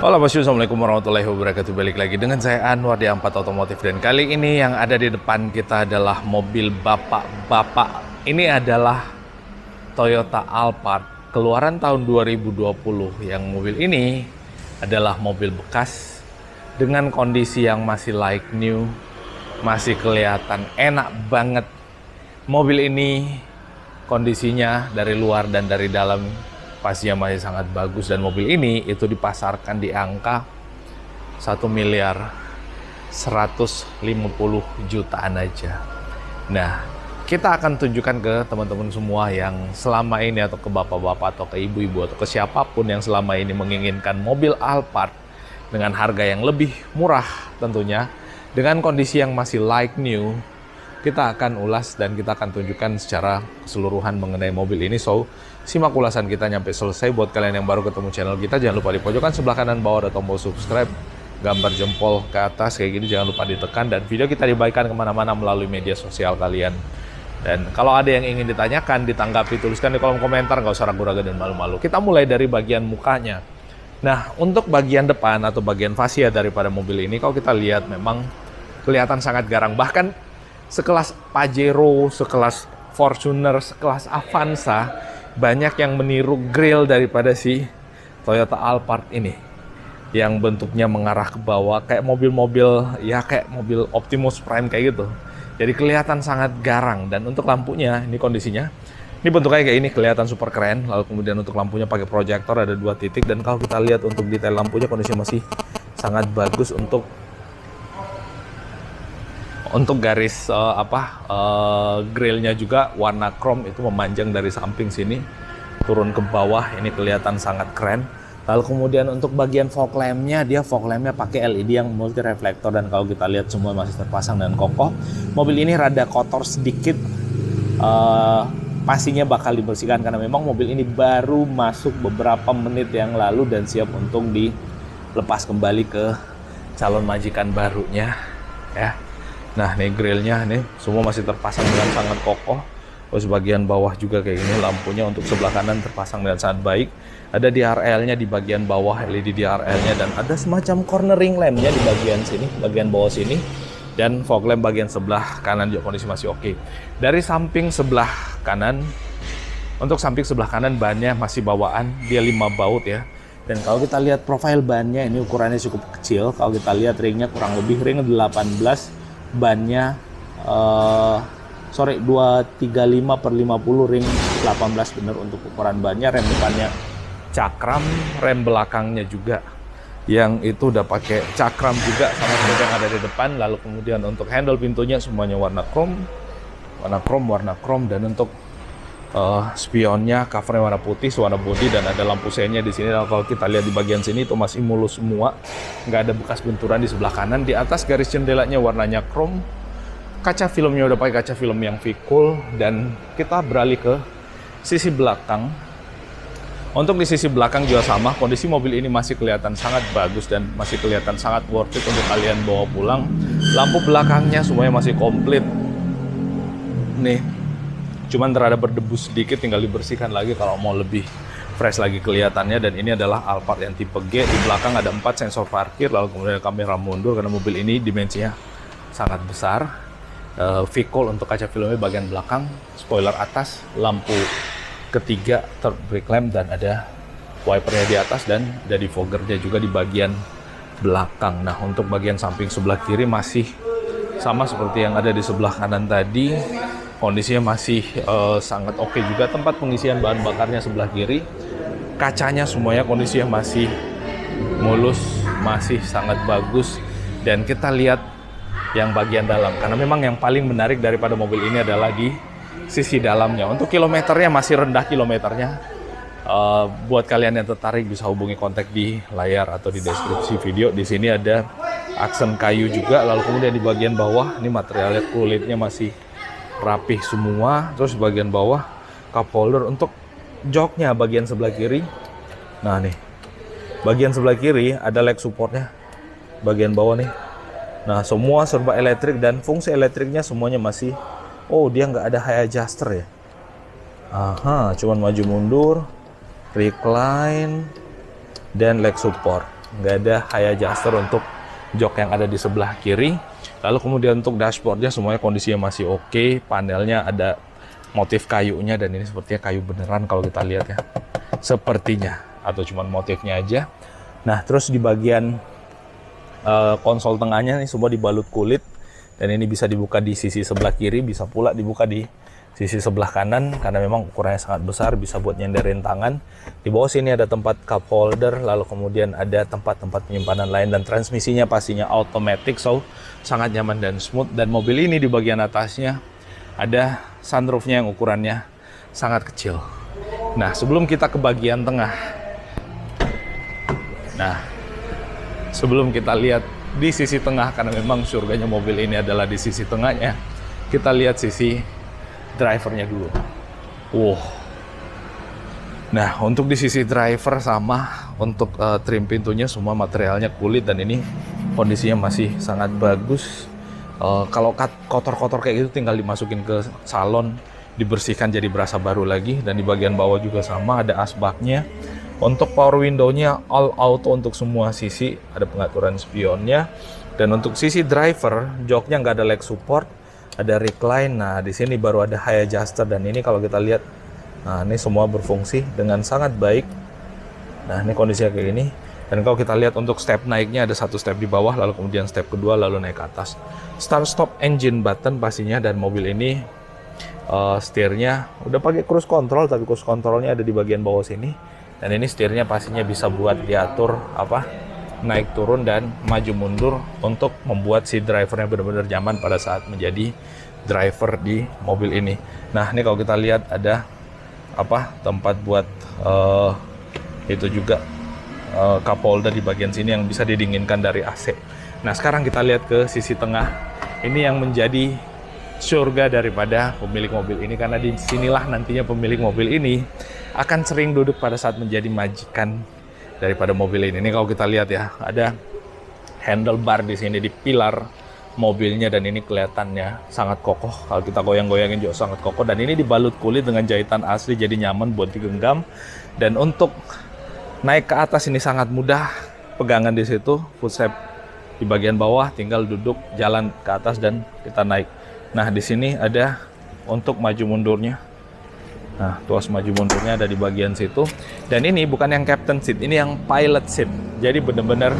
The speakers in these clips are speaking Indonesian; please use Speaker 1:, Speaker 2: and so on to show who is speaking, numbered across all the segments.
Speaker 1: Halo bosku, assalamualaikum warahmatullahi wabarakatuh. Balik lagi dengan saya Anwar di Ampat Otomotif. Dan kali ini yang ada di depan kita adalah mobil bapak-bapak. Ini adalah Toyota Alphard keluaran tahun 2020. Yang mobil ini adalah mobil bekas dengan kondisi yang masih like new, masih kelihatan enak banget. Mobil ini kondisinya dari luar dan dari dalam pastinya masih sangat bagus, dan mobil ini itu dipasarkan di angka 1.150 jutaan aja. Nah, kita akan tunjukkan ke teman-teman semua yang selama ini, atau ke bapak-bapak atau ke ibu-ibu atau ke siapapun yang selama ini menginginkan mobil Alphard dengan harga yang lebih murah tentunya, dengan kondisi yang masih like new. Kita akan ulas dan kita akan tunjukkan secara keseluruhan mengenai mobil ini. So, simak ulasan kita nyampe selesai. Buat kalian yang baru ketemu channel kita, jangan lupa di pojokan sebelah kanan bawah ada tombol subscribe, gambar jempol ke atas kayak gini, jangan lupa ditekan, dan video kita dibagikan kemana-mana melalui media sosial kalian. Dan kalau ada yang ingin ditanyakan, ditanggapi, tuliskan di kolom komentar, nggak usah ragu-ragu dan malu-malu. Kita mulai dari bagian mukanya. Nah, untuk bagian depan atau bagian fascia daripada mobil ini, kalau kita lihat memang kelihatan sangat garang. Bahkan sekelas Pajero, sekelas Fortuner, sekelas Avanza, banyak yang meniru grill daripada si Toyota Alphard ini, yang bentuknya mengarah ke bawah, kayak mobil-mobil, ya kayak mobil Optimus Prime kayak gitu. Jadi kelihatan sangat garang. Dan untuk lampunya, ini kondisinya, ini bentuknya kayak ini, kelihatan super keren. Lalu kemudian untuk lampunya pakai proyektor, ada 2 titik. Dan kalau kita lihat untuk detail lampunya, kondisinya masih sangat bagus. Untuk garis grillnya juga warna chrome, itu memanjang dari samping sini turun ke bawah, ini kelihatan sangat keren. Lalu kemudian untuk bagian fog lampnya, dia fog lampnya pakai LED yang multi reflektor, dan kalau kita lihat semua masih terpasang dan kokoh. Mobil ini rada kotor sedikit, pastinya bakal dibersihkan karena memang mobil ini baru masuk beberapa menit yang lalu dan siap untuk dilepas kembali ke calon majikan barunya ya. Nah, nih grillnya nih semua masih terpasang dengan sangat kokoh. Terus bagian bawah juga kayak gini, lampunya untuk sebelah kanan terpasang dengan sangat baik. Ada DRL-nya di bagian bawah, LED DRL-nya, dan ada semacam cornering lamp-nya di bagian sini, bagian bawah sini. Dan fog lamp bagian sebelah kanan juga kondisi masih oke. Dari samping sebelah kanan, untuk samping sebelah kanan bannya masih bawaan, dia 5 baut ya. Dan kalau kita lihat profil bannya, ini ukurannya cukup kecil. Kalau kita lihat ringnya kurang lebih ring 18, bannya 235/50, ring 18 bener untuk ukuran bannya. Rem depannya cakram, rem belakangnya juga yang itu udah pakai cakram juga sama seperti yang ada di depan. Lalu kemudian untuk handle pintunya semuanya warna chrome, dan untuk spionnya covernya warna putih, warna bodi, dan ada lampu seinnya di sini. Dan kalau kita lihat di bagian sini itu masih mulus semua, nggak ada bekas benturan di sebelah kanan. Di atas garis jendelanya warnanya chrome, kaca filmnya udah pakai kaca film yang V-cool. Dan kita beralih ke sisi belakang. Untuk di sisi belakang juga sama, kondisi mobil ini masih kelihatan sangat bagus dan masih kelihatan sangat worth it untuk kalian bawa pulang. Lampu belakangnya semuanya masih komplit nih, cuman terada berdebu sedikit, tinggal dibersihkan lagi kalau mau lebih fresh lagi kelihatannya. Dan ini adalah Alphard yang tipe G. Di belakang ada 4 sensor parkir, lalu kemudian kamera mundur karena mobil ini dimensinya sangat besar. V-cool untuk kaca filmnya bagian belakang, spoiler atas, lampu ketiga third brake lamp, dan ada wipernya di atas, dan ada defoggernya juga di bagian belakang. Nah, untuk bagian samping sebelah kiri masih sama seperti yang ada di sebelah kanan tadi. Kondisinya masih sangat oke juga. Tempat pengisian bahan bakarnya sebelah kiri. Kacanya semuanya kondisinya masih mulus, masih sangat bagus. Dan kita lihat yang bagian dalam, karena memang yang paling menarik daripada mobil ini adalah di sisi dalamnya. Untuk kilometernya masih rendah kilometernya. Buat kalian yang tertarik bisa hubungi kontak di layar atau di deskripsi video. Di sini ada aksen kayu juga. Lalu kemudian di bagian bawah ini materialnya kulitnya masih rapih semua. Terus bagian bawah cup holder. Untuk joknya bagian sebelah kiri, nah nih bagian sebelah kiri ada leg supportnya bagian bawah nih. Nah, semua serba elektrik, dan fungsi elektriknya semuanya masih, dia nggak ada high adjuster ya. Cuman maju mundur, recline, dan leg support. nggak ada high adjuster untuk jok yang ada di sebelah kiri. Lalu kemudian untuk dashboardnya semuanya kondisinya masih oke. Panelnya ada motif kayunya dan ini sepertinya kayu beneran kalau kita lihat ya. Sepertinya, atau cuman motifnya aja. Nah, terus di bagian konsol tengahnya nih semua dibalut kulit. Dan ini bisa dibuka di sisi sebelah kiri, bisa pula dibuka di sisi sebelah kanan karena memang ukurannya sangat besar, bisa buat nyenderin tangan. Di bawah sini ada tempat cup holder, lalu kemudian ada tempat-tempat penyimpanan lain, dan transmisinya pastinya automatic, so sangat nyaman dan smooth. Dan mobil ini di bagian atasnya ada sunroofnya yang ukurannya sangat kecil. Nah, sebelum kita ke bagian tengah, sebelum kita lihat di sisi tengah, karena memang surganya mobil ini adalah di sisi tengahnya, kita lihat sisi drivernya dulu. Nah, untuk di sisi driver sama, untuk trim pintunya semua materialnya kulit dan ini kondisinya masih sangat bagus. Kalau kotor-kotor kayak gitu tinggal dimasukin ke salon, dibersihkan jadi berasa baru lagi. Dan di bagian bawah juga sama, ada asbaknya. Untuk power window-nya all auto untuk semua sisi, ada pengaturan spionnya. Dan untuk sisi driver, joknya nggak ada leg support, ada recline. Nah, di sini baru ada high adjuster dan ini kalau kita lihat, nah ini semua berfungsi dengan sangat baik. Nah, ini kondisinya kayak gini. Dan kalau kita lihat untuk step naiknya ada satu step di bawah, lalu kemudian step kedua, lalu naik ke atas. Start stop engine button pastinya, dan mobil ini setirnya udah pakai cruise control, tapi cruise controlnya ada di bagian bawah sini. Dan ini setirnya pastinya bisa buat diatur naik turun dan maju mundur untuk membuat si drivernya benar-benar nyaman pada saat menjadi driver di mobil ini. Nah, ini kalau kita lihat ada tempat buat itu juga cup holder di bagian sini yang bisa didinginkan dari AC. Nah, sekarang kita lihat ke sisi tengah. Ini yang menjadi surga daripada pemilik mobil ini, karena di sinilah nantinya pemilik mobil ini akan sering duduk pada saat menjadi majikan daripada mobil ini. Ini kalau kita lihat ya, ada handlebar di sini di pilar mobilnya dan ini kelihatannya sangat kokoh. Kalau kita goyang-goyangin juga sangat kokoh, dan ini dibalut kulit dengan jahitan asli jadi nyaman buat digenggam. Dan untuk naik ke atas ini sangat mudah, pegangan di situ, footstep di bagian bawah, tinggal duduk jalan ke atas dan kita naik. Nah, di sini ada untuk maju mundurnya. Nah, tuas maju mundurnya ada di bagian situ. Dan ini bukan yang captain seat, ini yang pilot seat. Jadi benar-benar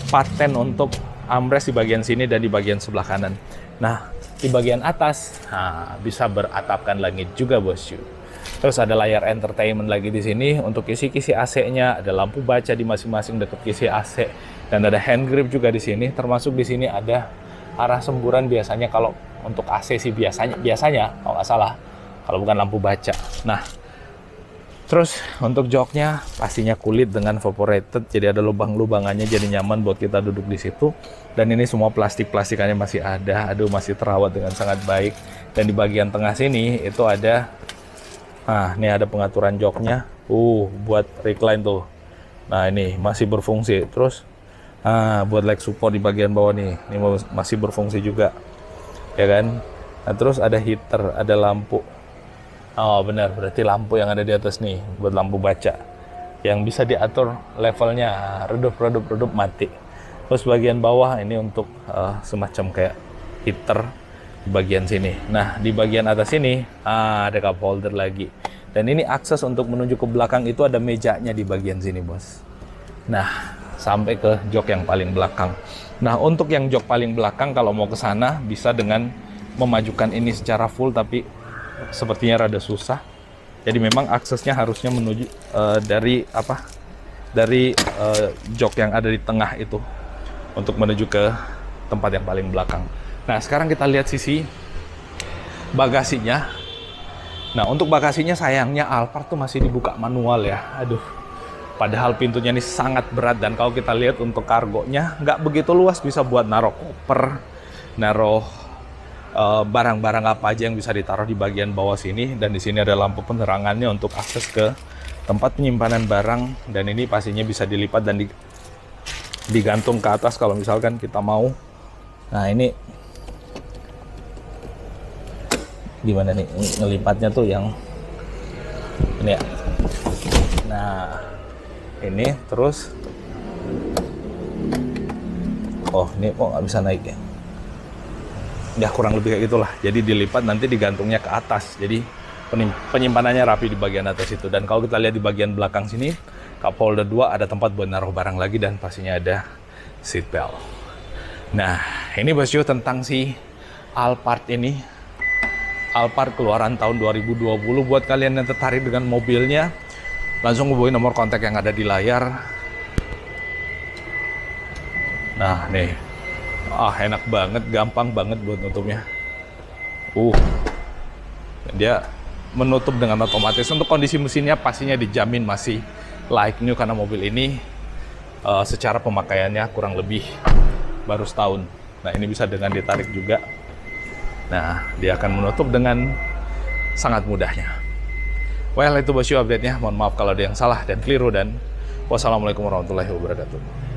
Speaker 1: paten untuk armrest di bagian sini dan di bagian sebelah kanan. Nah, di bagian atas bisa beratapkan langit juga, bosku. Terus ada layar entertainment lagi di sini untuk kisi-kisi AC-nya, ada lampu baca di masing-masing dekat kisi AC, dan ada hand grip juga di sini. Termasuk di sini ada arah semburan, biasanya kalau untuk AC sih biasanya kalau nggak salah, kalau bukan lampu baca. Nah, terus untuk joknya pastinya kulit dengan evaporated, jadi ada lubang-lubangannya, jadi nyaman buat kita duduk di situ. Dan ini semua plastik-plastikannya masih ada, masih terawat dengan sangat baik. Dan di bagian tengah sini itu ada, ini ada pengaturan joknya, buat recline tuh. Nah, ini masih berfungsi. Terus, buat leg support di bagian bawah nih, ini masih berfungsi juga, ya kan? Nah, terus ada heater, ada lampu. Oh, benar, berarti lampu yang ada di atas nih buat lampu baca yang bisa diatur levelnya, redup mati. Terus bagian bawah ini untuk semacam kayak heater di bagian sini. Nah, di bagian atas ini ada cup holder lagi. Dan ini akses untuk menuju ke belakang itu ada mejanya di bagian sini, bos. Nah, sampai ke jok yang paling belakang. Nah, untuk yang jok paling belakang kalau mau ke sana bisa dengan memajukan ini secara full, tapi sepertinya rada susah. Jadi memang aksesnya harusnya menuju dari jok yang ada di tengah itu untuk menuju ke tempat yang paling belakang. Nah, sekarang kita lihat sisi bagasinya. Nah, untuk bagasinya sayangnya Alphard tuh masih dibuka manual ya. Aduh. Padahal pintunya ini sangat berat, dan kalau kita lihat untuk kargonya nggak begitu luas, bisa buat naruh koper, naruh barang-barang apa aja yang bisa ditaruh di bagian bawah sini. Dan di sini ada lampu penerangannya untuk akses ke tempat penyimpanan barang, dan ini pastinya bisa dilipat dan digantung ke atas kalau misalkan kita mau. Nah, ini gimana nih ngelipatnya tuh yang ini ya. Nah, ini terus Oh, ini kok nggak bisa naik ya? Ya kurang lebih kayak gitulah. Jadi dilipat nanti digantungnya ke atas. Jadi penyimpanannya rapi di bagian atas itu. Dan kalau kita lihat di bagian belakang sini, cup holder 2 ada tempat buat naruh barang lagi dan pastinya ada seat belt. Nah, ini bosku tentang si Alphard ini. Alphard keluaran tahun 2020. Buat kalian yang tertarik dengan mobilnya, langsung hubungi nomor kontak yang ada di layar. Nah, nih. Enak banget, gampang banget buat nutupnya. Dia menutup dengan otomatis. Untuk kondisi mesinnya pastinya dijamin masih like new karena mobil ini secara pemakaiannya kurang lebih baru setahun. Nah, ini bisa dengan ditarik juga. Nah, dia akan menutup dengan sangat mudahnya. Well, itu bosku update-nya. Mohon maaf kalau ada yang salah dan keliru, dan wassalamualaikum warahmatullahi wabarakatuh.